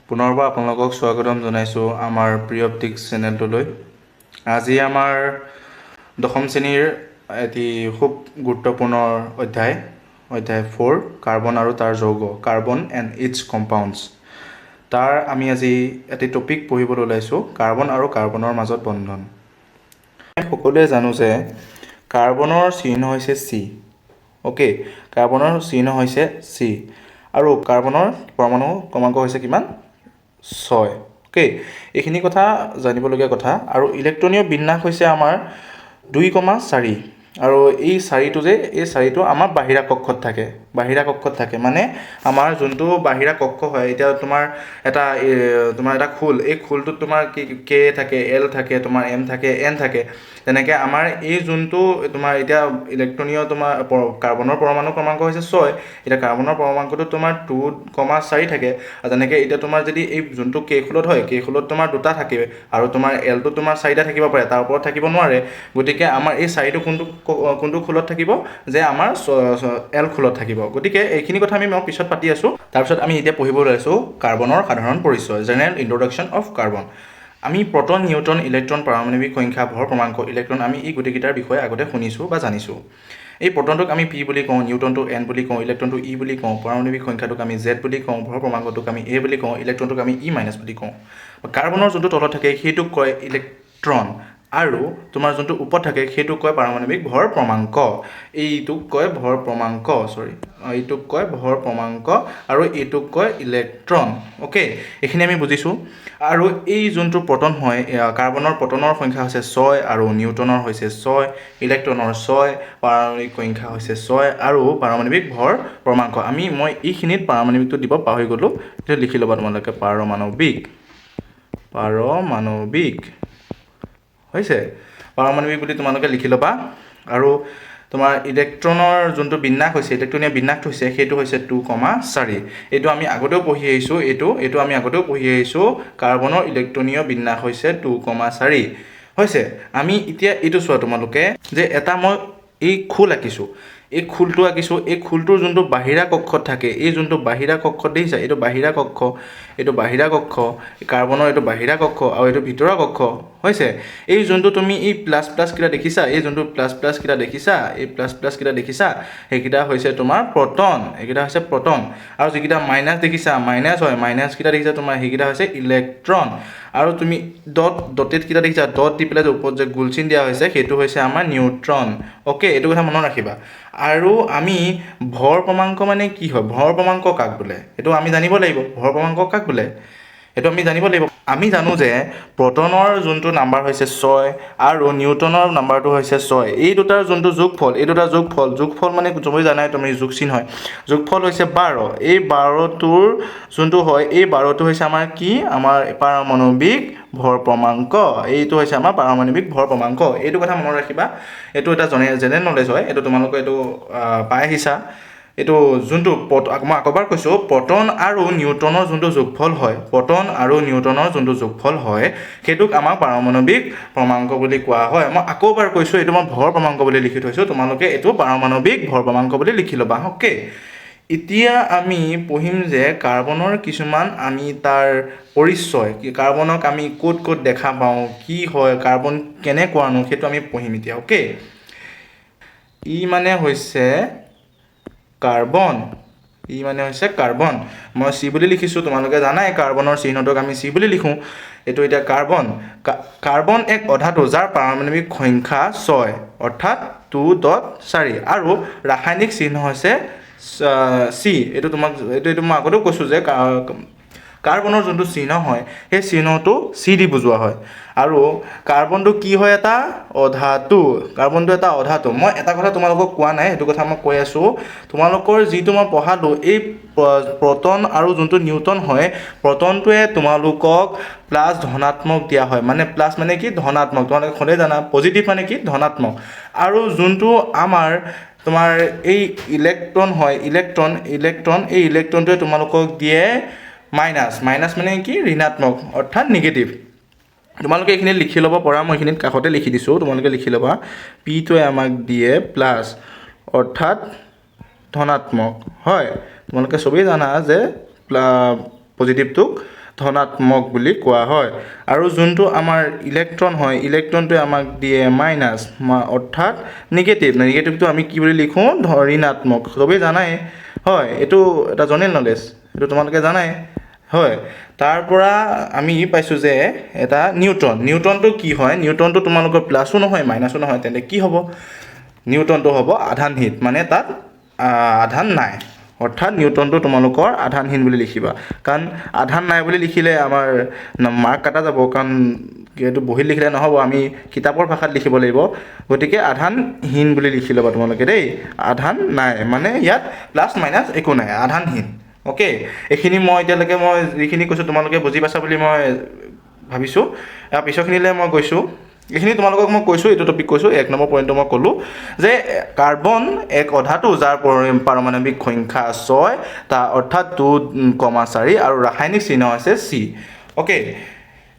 পুনৰবাৰ আপোনালোকক স্বাগতম জনাইছোঁ আমাৰ প্ৰিয় অপটিক্স চেনেলটোলৈ। আজি আমাৰ দশম শ্ৰেণীৰ এটি খুব গুৰুত্বপূৰ্ণ অধ্যায় 4 কাৰ্বন আৰু তাৰ যৌগ, কাৰ্বন এণ্ড ইটছ কম্পাউণ্ডছ। তাৰ আমি আজি এটি টপিক পঢ়িবলৈ ওলাইছোঁ, কাৰ্বন আৰু কাৰ্বনৰ মাজত বন্ধন। সকলোৱে জানো যে কাৰ্বনৰ চিহ্ন হৈছে চি। অ'কে, কাৰ্বনৰ চিহ্ন হৈছে চি আৰু কাৰ্বনৰ পৰমাণু ক্ৰমাংক হৈছে কিমান? 6। অ'কে, এইখিনি কথা জানিবলগীয়া কথা। আৰু ইলেক্ট্ৰনীয় বিন্যাস হৈছে আমাৰ 2,4 আৰু এই চাৰিটো আমাৰ বাহিৰা কক্ষত থাকে। মানে আমাৰ যোনটো বাহিৰা কক্ষ হয়, এতিয়া তোমাৰ এটা খোল, এই খোলটোত তোমাৰ কে থাকে, এল থাকে, তোমাৰ এম থাকে, এন থাকে। তেনেকৈ আমাৰ এই যোনটো তোমাৰ এতিয়া ইলেক্ট্ৰনীয় তোমাৰ কাৰ্বনৰ পৰমাণু ক্ৰমাংক হৈছে 6। এতিয়া কাৰ্বনৰ পৰমাণুটো তোমাৰ 2,4 থাকে। আৰু তেনেকৈ এতিয়া তোমাৰ যদি এই যোনটো কে খোলত হয়, কে খোলত তোমাৰ 2টা থাকে আৰু তোমাৰ এলটো তোমাৰ 4টা থাকিব পাৰে, তাৰ ওপৰত থাকিব নোৱাৰে। গতিকে আমাৰ এই 4টো কোনটো খোলত থাকিব? যে আমাৰ এল খোলত থাকিব। গতিকে এইখিনি কথা মই পিছত পাতি আছোঁ। তাৰপিছত আমি এতিয়া পঢ়িব ওলাইছোঁ কাৰ্বনৰ সাধাৰণ পৰিচয়, জেনেৰেল ইন্ট্ৰডাকশ্যন অফ কাৰ্বন। আমি প্ৰটন, নিউট্ৰন, ইলেক্ট্ৰন, পাৰমাণৱিক সংখ্যা, ভৰ ক্ৰমাংক, ইলেক্ট্ৰন আমি এই গোটেইকেইটাৰ বিষয়ে আগতে শুনিছোঁ বা জানিছোঁ। এই প্ৰটনটোক আমি পি বুলি কওঁ, নিউট্ৰনটোক এন বুলি কওঁ, ইলেক্ট্ৰনটো ই বুলি কওঁ, পাৰমাণৱিক সংখ্যাটোক আমি জেড বুলি কওঁ, ভৰ ক্ৰমাংকটোক আমি এ বুলি কওঁ, ইলেক্ট্ৰনটোক আমি ই মাইনাছ বুলি কওঁ। কাৰ্বনৰ যোনটো তলত থাকে সেইটোক কয় ইলেক্ট্ৰন আৰু তোমাৰ যোনটো ওপৰত থাকে সেইটোক কয় পাৰমাণৱিক ভৰ ক্ৰমাংক। এইটোক কয় ভৰ ক্ৰমাংক আৰু এইটোক কয় ইলেক্ট্ৰন। অ'কে, এইখিনি আমি বুজিছোঁ। আৰু এই যোনটো প্ৰটন হয়, কাৰ্বনৰ প্ৰটনৰ সংখ্যা হৈছে 6 আৰু নিউট্ৰনৰ হৈছে 6, ইলেক্ট্ৰনৰ 6, পাৰমাণৱিক সংখ্যা হৈছে 6 আৰু পাৰমাণৱিক ভৰ ক্ৰমাংক। মই এইখিনিত পাৰমাণৱিকটো দিব পাহৰি গ'লোঁ, সেইটো লিখি ল'বা তোমালোকে। পাৰমাণৱিক হৈছে পাৰমাণৱিক বুলি তোমালোকে লিখি ল'বা। আৰু তোমাৰ ইলেক্ট্ৰনৰ যোনটো বিন্যাস হৈছে, ইলেক্ট্ৰনীয় বিন্যাসটো হৈছে সেইটো হৈছে 2,4। এইটো আমি আগতেও পঢ়ি আহিছোঁ। কাৰ্বনৰ ইলেক্ট্ৰনীয় বিন্যাস হৈছে 2,4 হৈছে। আমি এতিয়া এইটো চোৱা তোমালোকে, যে এটা মই এই খোল আঁকিছোঁ, এই খোলটোৰ যোনটো বাহিৰা কক্ষত থাকে, এই যোনটো বাহিৰা কক্ষত দেখিছা, এইটো বাহিৰা কক্ষ, কাৰ্বনৰ এইটো বাহিৰা কক্ষ আৰু এইটো ভিতৰৰ কক্ষ হৈছে। এই যোনটো তুমি এই প্লাছ কেইটা দেখিছা, সেইকেইটা হৈছে তোমাৰ প্ৰটন, আৰু যিকেইটা মাইনাছ দেখিছা, মাইনাছ কেইটা দেখিছা তোমাৰ, সেইকেইটা হৈছে ইলেক্ট্ৰন। আৰু তুমি ডটেড কেইটা দেখিছা, ডট দি পেলাই যে ওপৰত যে গোল চিন দিয়া হৈছে, সেইটো হৈছে আমাৰ নিউট্ৰন। অ'কে, এইটো কথা মনত ৰাখিবা। আৰু আমি ভৰ ক্ৰমাংক মানে কি হয়, ভৰ ক্ৰমাংক কাক বোলে, সেইটো আমি জানিব লাগিব। আমি জানো যে প্ৰটনৰ যোনটো নাম্বাৰ হৈছে 6 আৰু নিউট্ৰনৰ নাম্বাৰটো হৈছে 6। এই দুটাৰ যোনটো যোগফল মানে তুমি জানাই, তুমি যোগ চিন হয়, যোগফল হৈছে 12। এই 12টোৰ যোনটো হয়, এই 12টো হৈছে আমাৰ কি? আমাৰ পাৰমাণৱিক ভৰ ক্ৰমাংক। এইটো হৈছে আমাৰ পাৰমাণৱিক ভৰ ক্ৰমাংক। এইটো কথা মনত ৰাখিবা। এইটো এটা জেনেৰেল নলেজ হয়, এইটো তোমালোকে এইটো পাই আহিছা। এইটো যোনটো মই আকৌবাৰ কৈছোঁ, প্ৰটন আৰু নিউট্ৰনৰ যোনটো যোগফল হয়, সেইটোক আমাৰ পাৰমাণৱিক ক্ৰমাংক বুলি কোৱা হয়। মই আকৌবাৰ কৈছোঁ, এইটো মই ভৰ ক্ৰমাংক বুলি লিখি থৈছোঁ, তোমালোকে এইটো পাৰমাণৱিক ভৰ ক্ৰমাংক বুলি লিখি ল'বা। অ'কে, এতিয়া আমি পঢ়িম যে কাৰ্বনৰ কিছুমান আমি তাৰ পৰিচয়, কাৰ্বনক আমি ক'ত দেখা পাওঁ, কি হয়, কাৰ্বন কেনেকুৱানো, সেইটো আমি পঢ়িম এতিয়া। অ'কে, ই মানে হৈছে কাৰ্বন। মই চি বুলি লিখিছোঁ, তোমালোকে জানাই কাৰ্বনৰ চিহ্নটোক আমি চি বুলি লিখোঁ। এইটো এতিয়া কাৰ্বন এক অধাতু যাৰ পাৰমাণৱিক সংখ্যা 6, অৰ্থাৎ 2.4 আৰু ৰাসায়নিক চিহ্ন হৈছে চি। এইটো মই আগতেও কৈছোঁ যে কাৰ্বনৰ যোনটো চিহ্ন হয়, সেই চিহ্নটো চি দি বুজোৱা হয়। আৰু কাৰ্বনটো কি হয়? এটা অধাতু। মই এটা কথা তোমালোকক কোৱা নাই, সেইটো কথা মই কৈ আছোঁ। তোমালোকৰ যিটো মই পঢ়ালোঁ, এই প্ৰটন আৰু যোনটো নিউট্ৰন হয়, প্ৰটনটোৱে তোমালোকক প্লাছ ধনাত্মক দিয়া হয়। মানে প্লাছ মানে কি? ধনাত্মক। তোমালোকে সদায় জানা পজিটিভ মানে কি? ধনাত্মক। আৰু যোনটো আমাৰ তোমাৰ এই ইলেক্ট্ৰন হয়, এই ইলেক্ট্ৰনটোৱে তোমালোকক দিয়ে মাইনাছ মানে কি? ঋণাত্মক, অৰ্থাৎ নিগেটিভ। তোমালোকে এইখিনি লিখি ল'ব পৰা, মই এইখিনিত কাষতে লিখি দিছোঁ, তোমালোকে লিখি ল'বা। পিটোৱে আমাক দিয়ে প্লাছ, অৰ্থাৎ ধনাত্মক হয়। তোমালোকে চবেই জানা যে পজিটিভটোক ধনাত্মক বুলি কোৱা হয় আৰু যোনটো আমাৰ ইলেক্ট্ৰন হয় ইলেক্ট্ৰনটোৱে আমাক দিয়ে মাইনাছ অৰ্থাৎ নিগেটিভটো আমি কি বুলি লিখোঁ ঋণাত্মক চবেই জানাই হয় এইটো এটা জেনেৰেল নলেজ এইটো তোমালোকে জানাই হয় তাৰ পৰা আমি পাইছোঁ যে এটা নিউটনটো কি হয় নিউটনটো তোমালোকৰ প্লাছো নহয় মাইনাছো নহয় তেন্তে কি হ'ব নিউটনটো হ'ব আধানহীন মানে তাত আধান নাই অৰ্থাৎ নিউটনটো তোমালোকৰ আধানহীন বুলি লিখিবা কাৰণ আধান নাই বুলি লিখিলে আমাৰ মাৰ্ক কাটা যাব কাৰণ এইটো বহীত লিখিলে নহ'ব আমি কিতাপৰ ভাষাত লিখিব লাগিব গতিকে আধানহীন বুলি লিখি ল'বা তোমালোকে দেই আধান নাই মানে ইয়াত প্লাছ মাইনাছ একো নাই আধানহীন অ'কে এইখিনি মই এতিয়ালৈকে মই যিখিনি কৈছোঁ তোমালোকে বুজি পাইছা বুলি মই ভাবিছোঁ ইয়াৰ পিছৰখিনিলৈ মই গৈছোঁ এইখিনি তোমালোকক মই কৈছোঁ এইটো টপিক কৈছোঁ 1 নম্বৰ পইণ্টটো মই ক'লোঁ যে কাৰ্বন এক অধাতু যাৰ পাৰমাণৱিক সংখ্যা 6 তাৰ অৰ্থাৎ 2,4 আৰু ৰাসায়নিক চিহ্ন আছে চি অ'কে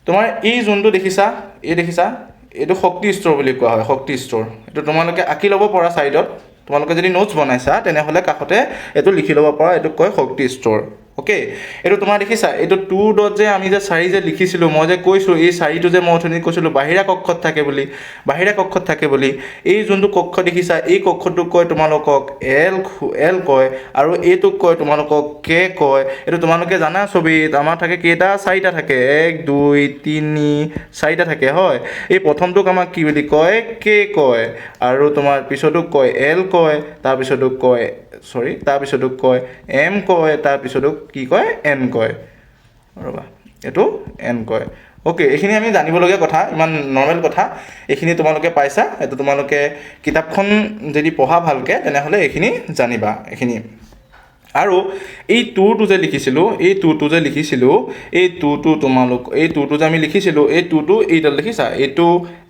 তোমাৰ এই যোনটো দেখিছা এইটো শক্তি স্তৰ বুলি কোৱা হয় শক্তি স্তৰ এইটো তোমালোকে আঁকি ল'ব পৰা ছাইডত তোমালোকে যদি নোটছ বনাইছা তেনেহ'লে কাষতে এইটো লিখি ল'ব পৰা এইটোক কয় শক্তি স্তৰ অ'কে এইটো তোমাৰ দেখিছা এইটো 2 ডট যে আমি যে 4 যে লিখিছিলোঁ মই যে কৈছোঁ এই 4টো যে মই অথনি কৈছিলোঁ বাহিৰা কক্ষত থাকে বুলি এই যোনটো কক্ষ দেখিছা এই কক্ষটোক কয় তোমালোকক এল কয় আৰু এইটোক কয় তোমালোকক কে কয় এইটো তোমালোকে জানা ছবি আমাৰ থাকে কেইটা 4টা থাকে 1 2 3 4টা থাকে হয় এই প্ৰথমটোক আমাক কি বুলি কয় কে কয় আৰু তোমাৰ পিছতোক কয় এল কয় তাৰপিছতোক কয় এম কয় তাৰপিছতোক কি কয় এন কয় ৰ'বা এইটো এন কয় অ'কে এইখিনি আমি জানিবলগীয়া কথা ইমান নৰ্মেল কথা এইখিনি তোমালোকে পাইছা এইটো তোমালোকে কিতাপখন যদি পঢ়া ভালকৈ তেনেহ'লে এইখিনি জানিবা এইখিনি আৰু এই টুটো যে লিখিছিলোঁ এই টুটো যে আমি লিখিছিলোঁ এই টুটো এইডাল দেখিছা এইটো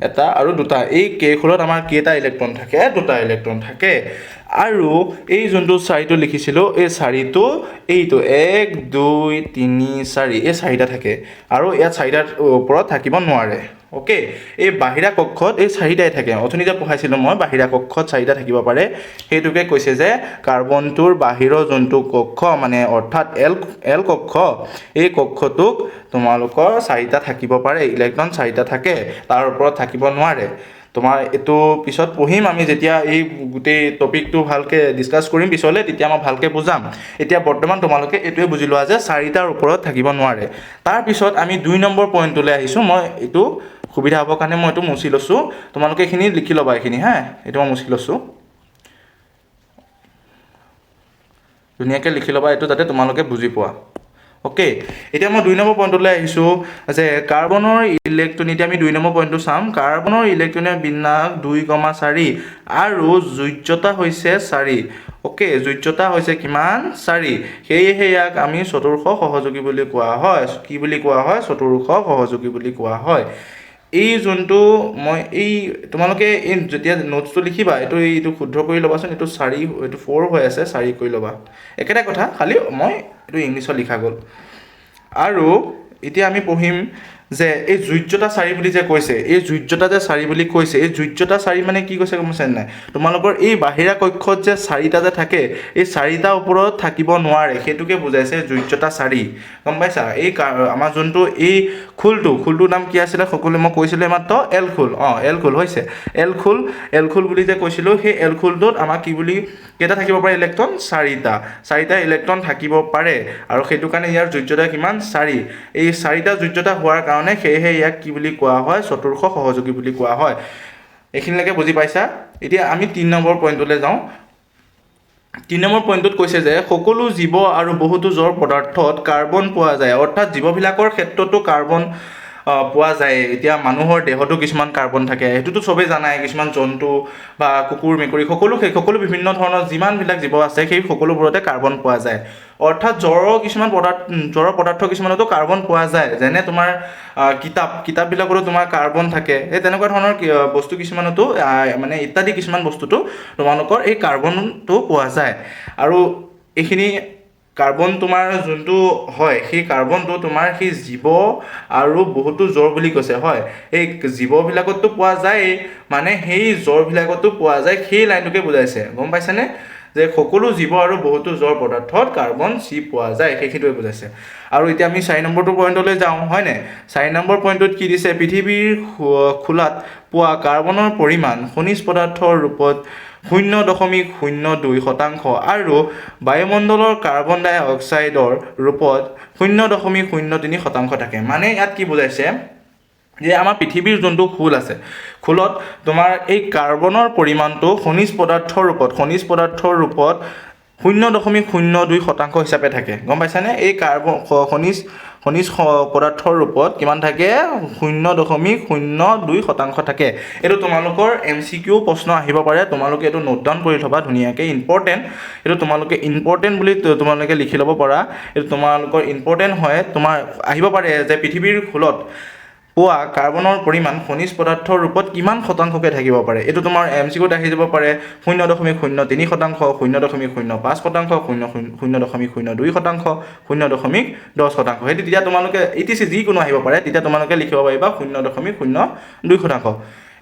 এটা আৰু দুটা এই কেইখনত আমাৰ কেইটা ইলেক্ট্ৰন থাকে দুটা ইলেক্ট্ৰন থাকে আৰু এই যোনটো 4টো লিখিছিলোঁ এই 4টো এইটো 1 2 3 4 এই 4টা থাকে আৰু ইয়াত 4টাৰ ওপৰত থাকিব নোৱাৰে অ'কে এই বাহিৰা কক্ষত এই 4টাই থাকে অথনি যে পঢ়াইছিলোঁ মই বাহিৰা কক্ষত 4টা থাকিব পাৰে সেইটোকে কৈছে যে কাৰ্বনটোৰ বাহিৰৰ যোনটো কক্ষ মানে অৰ্থাৎ এল কক্ষ এই কক্ষটোক তোমালোকৰ 4টা থাকিব পাৰে ইলেক্ট্ৰন 4টা থাকে তাৰ ওপৰত থাকিব নোৱাৰে তোমাৰ এইটো পিছত পঢ়িম আমি যেতিয়া এই গোটেই টপিকটো ভালকৈ ডিছকাছ কৰিম পিছলৈ তেতিয়া মই ভালকৈ বুজাম এতিয়া বৰ্তমান তোমালোকে এইটোৱে বুজি লোৱা যে 4টাৰ ওপৰত থাকিব নোৱাৰে তাৰপিছত আমি 2 নম্বৰ পইণ্টটোলৈ আহিছোঁ মই এইটো সুবিধা হ'বৰ কাৰণে মই এইটো মুচি লৈছোঁ তোমালোকে এইখিনি লিখি ল'বা এইখিনি হা এইটো মই মুচি লৈছোঁ ধুনীয়াকৈ লিখি ল'বা এইটো যাতে তোমালোকে বুজি পোৱা অ'কে এতিয়া মই 2 নম্বৰ পইণ্টলৈ আহিছোঁ যে কাৰ্বনৰ ইলেক্ট্ৰন এতিয়া আমি 2 নম্বৰ পইণ্টটো চাম কাৰ্বনৰ ইলেক্ট্ৰনৰ বিন্যাস 2,4 আৰু যোজ্যতা হৈছে 4 অ'কে যোজ্যতা হৈছে কিমান 4 সেয়েহে ইয়াক আমি চতুৰ্শ সহযোগী বুলি কোৱা হয় কি বুলি কোৱা হয় চতুৰ্শ সহযোগী বুলি কোৱা হয় এই যোনটো মই এই তোমালোকে এই যেতিয়া নোটছটো লিখিবা এইটো শুদ্ধ কৰি ল'বাচোন এইটো 4 হৈ আছে 4 কৰি ল'বা একেটা কথা খালি মই এইটো ইংলিছত লিখা গ'ল আৰু এতিয়া আমি পঢ়িম যে এই যোজ্যতা 4 বুলি যে কৈছে এই যোজ্যতা যে 4 বুলি কৈছে এই যোজ্যতা 4 মানে কি কৈছে গম পাইছা নাই তোমালোকৰ এই বাহিৰা কক্ষত যে 4টা যে থাকে এই 4টা ওপৰত থাকিব নোৱাৰে সেইটোকে বুজাইছে যোজ্যতা 4 গম পাইছা এই আমাৰ যোনটো এই খোলটোৰ নাম কি আছিলে সকলোৱে মই কৈছিলোঁ মাত্ৰ এল খোল হৈছে এল খোল বুলি যে কৈছিলোঁ সেই এল খোলটোত আমাক কি বুলি কেইটা থাকিব পাৰে ইলেক্ট্ৰন 4টা ইলেক্ট্ৰন থাকিব পাৰে আৰু সেইটো কাৰণে ইয়াৰ যোজ্যতা কিমান 4 এই 4টা যোজ্যতা হোৱাৰ কাৰণে সেয়েহে ইয়াক কি বুলি কোৱা হয় চতুৰ্শ সহযোগী বুলি কোৱা হয় এইখিনিলৈকে বুজি পাইছা এতিয়া আমি 3 নম্বৰ পইণ্টলৈ যাওঁ 3 নম্বৰ পইণ্টত কৈছে যে সকলো জীৱ আৰু বহুতো জড় পদাৰ্থত কাৰ্বন পোৱা যায় অৰ্থাৎ জীৱবিলাকৰ ক্ষেত্ৰতো কাৰ্বন পোৱা যায় এতিয়া মানুহৰ দেহতো কিছুমান কাৰ্বন থাকে সেইটোতো চবেই জানাই কিছুমান জন্তু বা কুকুৰ মেকুৰী সকলো বিভিন্ন ধৰণৰ যিমানবিলাক জীৱ আছে সেই সকলোবোৰতে কাৰ্বন পোৱা যায় অৰ্থাৎ জড় পদাৰ্থ কিছুমানতো কাৰ্বন পোৱা যায় যেনে তোমাৰ কিতাপবিলাকতো তোমাৰ কাৰ্বন থাকে এই তেনেকুৱা ধৰণৰ বস্তু কিছুমানতো মানে ইত্যাদি কিছুমান বস্তুটো তোমালোকৰ এই কাৰ্বনটো পোৱা যায় আৰু এইখিনি কাৰ্বন তোমাৰ যোনটো হয় সেই কাৰ্বনটো তোমাৰ সেই জীৱ আৰু বহুতো জড় বুলি কৈছে হয় এই জীৱবিলাকতো পোৱা যায় মানে সেই জড়বিলাকতো পোৱা যায় সেই লাইনটোকে বুজাইছে গম পাইছেনে যে সকলো জীৱ আৰু বহুতো জড় পদাৰ্থত কাৰ্বন চি পোৱা যায় সেইটোৱে বুজাইছে আৰু এতিয়া আমি 4 নম্বৰটো পইণ্টলৈ যাওঁ হয়নে 4 নম্বৰ পইণ্টত কি দিছে পৃথিৱীৰ খোলাত পোৱা কাৰ্বনৰ পৰিমাণ খনিজ পদাৰ্থৰ ৰূপত 0.02% আৰু বায়ুমণ্ডলৰ কাৰ্বন ডাই অক্সাইডৰ ৰূপত 0.03% থাকে মানে ইয়াত কি বুজাইছে যে আমাৰ পৃথিৱীৰ যোনটো খোল আছে খোলত তোমাৰ এই কাৰ্বনৰ পৰিমাণটো খনিজ পদাৰ্থৰ ৰূপত 0.02% হিচাপে থাকে গম পাইছানে এই কাৰ্বন খনিজ পদাৰ্থৰ ৰূপত কিমান থাকে 0.02% থাকে এইটো তোমালোকৰ MCQ প্ৰশ্ন আহিব পাৰে তোমালোকে এইটো নোট ডাউন কৰি থবা ধুনীয়াকৈ ইম্পৰ্টেণ্ট এইটো তোমালোকে ইম্পৰ্টেণ্ট বুলি তোমালোকে লিখি ল'ব পাৰা এইটো তোমালোকৰ ইম্পৰ্টেণ্ট হয় তোমাৰ আহিব পাৰে যে পৃথিৱীৰ খোলত পোৱা কাৰ্বনৰ পৰিমাণ খনিজ পদাৰ্থৰ ৰূপত কিমান শতাংশকে থাকিব পাৰে এইটো তোমাৰ MCQত আহি যাব পাৰে 0.03%, 0.05%, 0.02%, 0.10%। সেইটো তেতিয়া তোমালোকে ETC যিকোনো আহিব পাৰে তেতিয়া তোমালোকে লিখিব পাৰিবা 0.02%।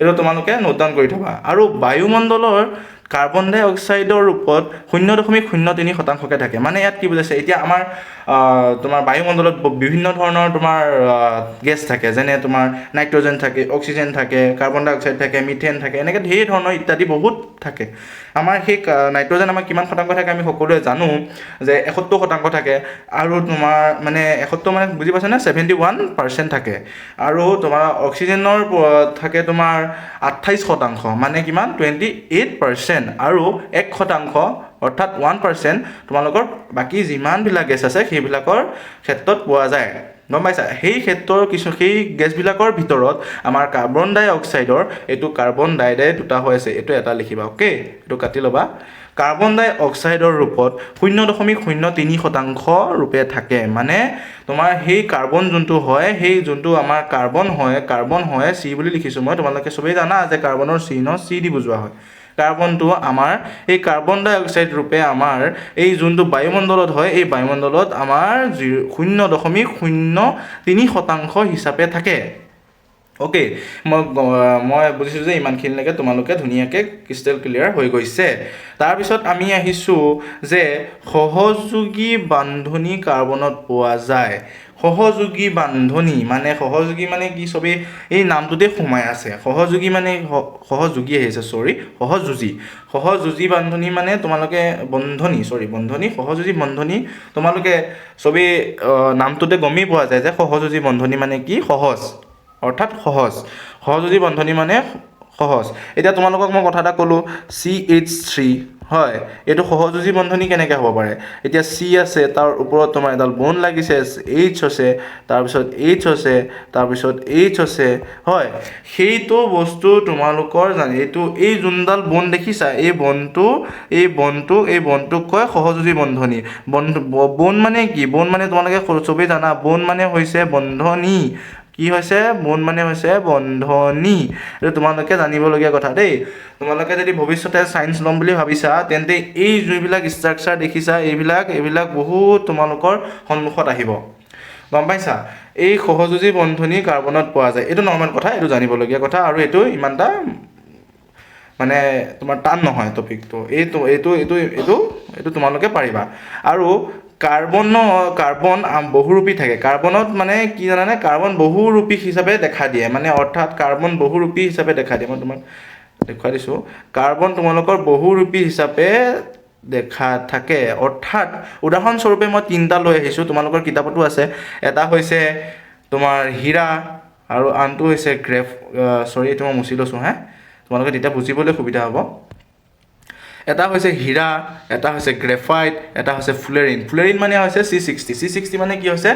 এইটো তোমালোকে নোট ডাউন কৰি থবা আৰু বায়ুমণ্ডলৰ কাৰ্বন ডাই অক্সাইডৰ ৰূপত 0.03%কে থাকে মানে ইয়াত কি বুজাইছে এতিয়া আমাৰ তোমাৰ বায়ুমণ্ডলত বিভিন্ন ধৰণৰ তোমাৰ গেছ থাকে যেনে তোমাৰ নাইট্ৰজেন থাকে অক্সিজেন থাকে কাৰ্বন ডাই অক্সাইড থাকে মিথেন থাকে এনেকৈ ঢেৰ ধৰণৰ ইত্যাদি বহুত থাকে আমাৰ সেই নাইট্ৰজেন আমাৰ কিমান শতাংশ থাকে আমি সকলোৱে জানো যে 71% থাকে আৰু তোমাৰ মানে 71 মানে বুজি পাইছা নে 71% থাকে আৰু তোমাৰ অক্সিজেনৰ থাকে তোমাৰ 28% মানে কিমান 28% আৰু 1% অৰ্থাৎ 1% তোমালোকৰ বাকী যিমানবিলাক গেছ আছে সেইবিলাকৰ ক্ষেত্ৰত পোৱা যায় গম পাইছা সেই ক্ষেত্ৰৰ সেই গেছবিলাকৰ ভিতৰত আমাৰ কাৰ্বন ডাই অক্সাইডৰ এইটো কাৰ্বন ডাই দুটা হৈ আছে এইটো এটা লিখিবা ওকে এইটো কাটি ল'বা কাৰ্বন ডাই অক্সাইডৰ ৰূপত 0.03% ৰূপে থাকে মানে তোমাৰ সেই কাৰ্বন যোনটো হয় সেই যোনটো আমাৰ কাৰ্বন হয় C বুলি লিখিছোঁ মই তোমালোকে সবেই জানা যে কাৰ্বনৰ চিহ্ন C দি বুজোৱা হয় কাৰ্বনটো আমাৰ এই কাৰ্বন ডাই অক্সাইড ৰূপে আমাৰ এই যোনটো বায়ুমণ্ডলত হয় এই বায়ুমণ্ডলত আমাৰ 0.03% হিচাপে থাকে ওকে মই বুজিছোঁ যে ইমানখিনিলৈকে তোমালোকে ধুনীয়াকৈ ক্ৰিষ্টেল ক্লিয়াৰ হৈ গৈছে তাৰপিছত আমি আহিছোঁ যে সহযোগী বান্ধনি কাৰ্বনত পোৱা যায় সহযোগী বান্ধনি মানে কি সবেই এই নামটোতে সোমাই আছে সহযোগী মানে সহযোগী আহিছে সহযোগী বান্ধনি মানে তোমালোকে সহযোগী বন্ধনী তোমালোকে সবেই নামটোতে গমেই পোৱা যায় যে সহযোগী বন্ধনী মানে কি অৰ্থাৎ সহযোগী বন্ধনী মানে সহজ এতিয়া তোমালোকক মই কথা এটা ক'লোঁ CH3 হয় এইটো সহযোগী বন্ধনী কেনেকৈ হ'ব পাৰে এতিয়া C আছে তাৰ ওপৰত তোমাৰ এডাল বন লাগিছে H আছে তাৰপিছত H আছে তাৰপিছত H আছে হয় সেইটো বস্তু তোমালোকৰ এইটো এই যোনডাল বন দেখিছা এই বনটোক কয় সহযোগী বন্ধনী বন মানে কি বন মানে তোমালোকে চবেই জানা বন মানে হৈছে বন্ধনী কি হৈছে বন মানে হৈছে বন্ধনী এইটো তোমালোকে জানিবলগীয়া কথা দেই তোমালোকে যদি ভৱিষ্যতে সায়েন্স ল'ম বুলি ভাবিছা তেন্তে এই যিবিলাক ষ্ট্ৰাকচাৰ দেখিছা এইবিলাক বহুত তোমালোকৰ সন্মুখত আহিব গম পাইছা এই সহযোগী বন্ধনী কাৰ্বনত পোৱা যায় এইটো নৰ্মেল কথা এইটো জানিবলগীয়া কথা আৰু এইটো ইমানটা মানে তোমাৰ টান নহয় টপিকটো এইটো তোমালোকে পাৰিবা আৰু কাৰ্বন বহুৰূপী থাকে কাৰ্বনত মানে কি জানানে কাৰ্বন বহুৰূপী হিচাপে দেখা দিয়ে মানে অৰ্থাৎ কাৰ্বন বহুৰূপী হিচাপে দেখা দিয়ে মই তোমাক দেখুৱাই দিছোঁ কাৰ্বন তোমালোকৰ বহুৰূপী হিচাপে দেখা থাকে অৰ্থাৎ উদাহৰণস্বৰূপে মই 3টা লৈ আহিছোঁ তোমালোকৰ কিতাপতো আছে এটা হৈছে তোমাৰ হীৰা আৰু আনটো হৈছে এইটো মই মুছি লৈছোঁ তোমালোকে তেতিয়া বুজিবলৈ সুবিধা হ'ব এটা হৈছে হীৰা এটা হৈছে গ্ৰেফাইট এটা হৈছে ফুলেৰিন মানে হৈছে C60 মানে কি হৈছে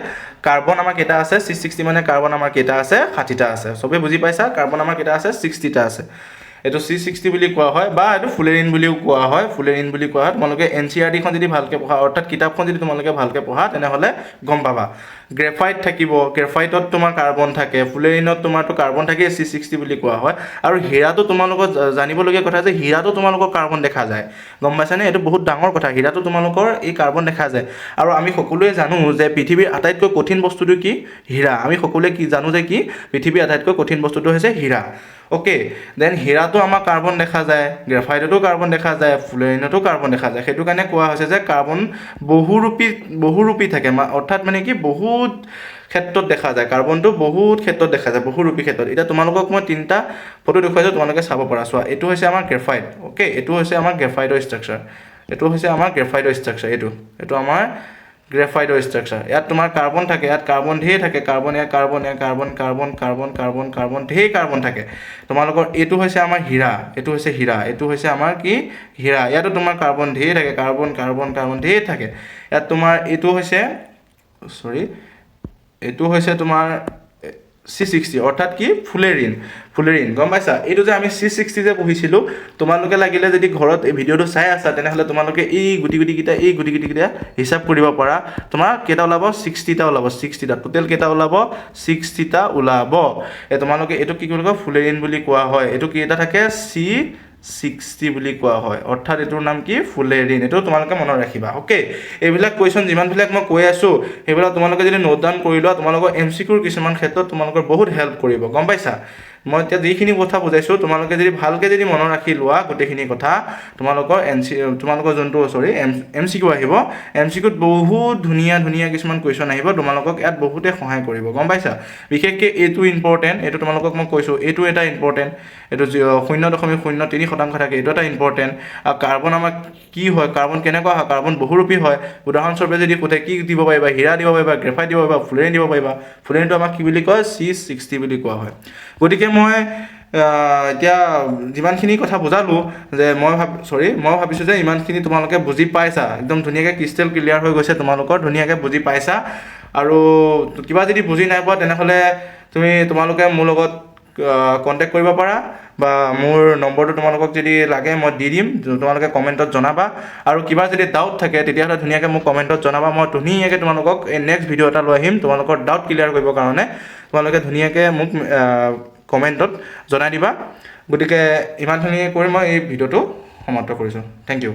কাৰ্বন আমাৰ কেইটা আছে C60 মানে কাৰ্বন আমাৰ কেইটা আছে 60টা আছে সবে বুজি পাইছা কাৰ্বন আমাৰ কেইটা আছে 60টা আছে এইটো C60 বুলি কোৱা হয় বা এইটো ফুলেৰিন বুলিও কোৱা হয় তোমালোকে NCERT খন যদি ভালকৈ পঢ়া অৰ্থাৎ কিতাপখন যদি তোমালোকে ভালকৈ পঢ়া তেনেহ'লে গম পাবা গ্ৰেফাইট থাকিব গ্ৰেফাইটত তোমাৰ কাৰ্বন থাকে ফুলেৰিনত তোমাৰতো কাৰ্বন থাকে C60 বুলি কোৱা হয় আৰু হীৰাটো তোমালোকৰ জানিবলগীয়া কথা যে হীৰাটো তোমালোকৰ কাৰ্বন দেখা যায় গম পাইছানে এইটো বহুত ডাঙৰ কথা হীৰাটো তোমালোকৰ এই কাৰ্বন দেখা যায় আৰু আমি সকলোৱে জানো যে পৃথিৱীৰ আটাইতকৈ কঠিন বস্তুটো কি হীৰা আমি সকলোৱে কি জানো যে কি পৃথিৱীৰ আটাইতকৈ কঠিন বস্তুটো হৈছে হীৰা ওকে দেন হীৰাটো আমাৰ কাৰ্বন দেখা যায়, গ্ৰেফাইটতো কাৰ্বন দেখা যায়, ফুলেৰিনতো কাৰ্বন দেখা যায়। সেইটো কাৰণে কোৱা হৈছে যে কাৰ্বন বহুৰূপী থাকে, অৰ্থাৎ মানে কি বহুত ক্ষেত্ৰত দেখা যায়, কাৰ্বনটো বহুত ক্ষেত্ৰত দেখা যায়, বহুৰূপী ক্ষেত্ৰত। এতিয়া তোমালোকক মই 3টা ফটো দেখুৱাইছোঁ, তোমালোকে চাব পাৰা। চোৱা, এইটো হৈছে আমাৰ গ্ৰেফাইট। অ'কে, এইটো হৈছে আমাৰ গ্ৰেফাইটৰ ষ্ট্ৰাকচাৰ, এইটো হৈছে আমাৰ গ্ৰেফাইটৰ ষ্ট্ৰাকচাৰ, এইটো আমাৰ গ্ৰেফাইটৰ ষ্ট্ৰাকচাৰ। ইয়াত তোমাৰ কাৰ্বন থাকে, ইয়াত কাৰ্বন ঢেৰ থাকে, কাৰ্বন ঢেৰ কাৰ্বন থাকে। তোমালোকৰ এইটো হৈছে আমাৰ হীৰা, এইটো হৈছে আমাৰ কি হীৰা। ইয়াতো তোমাৰ কাৰ্বন ঢেৰ থাকে, কাৰ্বন ঢেৰ থাকে। ইয়াত তোমাৰ এইটো হৈছে তোমাৰ C60, অৰ্থাৎ কি ফুলেৰিন, গম পাইছা? এইটো যে আমি C60 যে পঢ়িছিলোঁ, তোমালোকে লাগিলে যদি ঘৰত এই ভিডিঅ'টো চাই আছা, তেনেহ'লে তোমালোকে এই গুটিকেইটা হিচাপ কৰিব পাৰা। তোমাৰ কেইটা ওলাব? 60টা ওলাব, 60টা। টোটেল কেইটা ওলাব? 60টা ওলাব। তোমালোকে এইটো কি বুলি কয়? ফুলেৰিন বুলি কোৱা হয়। এইটো কেইটা থাকে? C60 বুলি কোৱা হয়, অৰ্থাৎ এইটোৰ নাম কি? ফুলেৰিন। এইটো তোমালোকে মনত ৰাখিবা। অ'কে, এইবিলাক কুৱেশ্যন যিমানবিলাক মই কৈ আছোঁ, সেইবিলাক তোমালোকে যদি নোট ডাউন কৰি লোৱা, তোমালোকৰ MCQৰ কিছুমান ক্ষেত্ৰত তোমালোকৰ বহুত হেল্প কৰিব, গম পাইছা? মই এতিয়া যিখিনি কথা বুজাইছোঁ, তোমালোকে যদি ভালকৈ মনত ৰাখি লোৱা গোটেইখিনি কথা, তোমালোকৰ যোনটো MCQ আহিব, MCQত বহুত ধুনীয়া কিছুমান কুৱেশ্যন আহিব, তোমালোকক ইয়াত বহুতে সহায় কৰিব, গম পাইছা? বিশেষকৈ এইটো ইম্পৰ্টেণ্ট, এইটো তোমালোকক মই কৈছোঁ, এইটো এটা ইম্পৰ্টেণ্ট, এইটো 0.03% থাকে, এইটো এটা ইম্পৰ্টেণ্ট। আৰু কাৰ্বন আমাৰ কি হয়, কাৰ্বন কেনেকুৱা হয়, কাৰ্বন বহুৰূপী হয়। উদাহৰণস্বৰূপে যদি সোধে কি দিব পাৰিবা, হীৰা দিব পাৰিবা, গ্ৰেফাইট দিব পাৰিবা, ফুলেৰিন দিব পাৰিবা। ফুলেৰিনটো আমাক কি বুলি কয়? C60 বুলি কোৱা হয়। গতিকে মই এতিয়া যিমানখিনি কথা বুজালোঁ, যে মই ভাবিছোঁ যে ইমানখিনি তোমালোকে বুজি পাইছা, একদম ধুনীয়াকৈ ক্ৰিষ্টেল ক্লিয়াৰ হৈ গৈছে, তোমালোকৰ ধুনীয়াকৈ বুজি পাইছা। আৰু কিবা যদি বুজি নাই পোৱা, তেনেহ'লে তোমালোকে মোৰ লগত কণ্টেক্ট কৰিব পাৰা, বা মোৰ নম্বৰটো তোমালোকক যদি লাগে মই দি দিম, তোমালোকে কমেণ্টত জনাবা। আৰু কিবা যদি ডাউট থাকে, তেতিয়াহ'লে ধুনীয়াকৈ মোক কমেণ্টত জনাবা। মই ধুনীয়াকৈ তোমালোকক নেক্সট ভিডিঅ' এটা লৈ আহিম, তোমালোকৰ ডাউট ক্লিয়াৰ কৰিবৰ কাৰণে। তোমালোকে ধুনীয়াকৈ মোক কমেণ্টত জনাই দিবা। গতিকে ইমানখিনি কৰি মই এই ভিডিঅ'টো সমাপ্ত কৰিছোঁ। Thank U.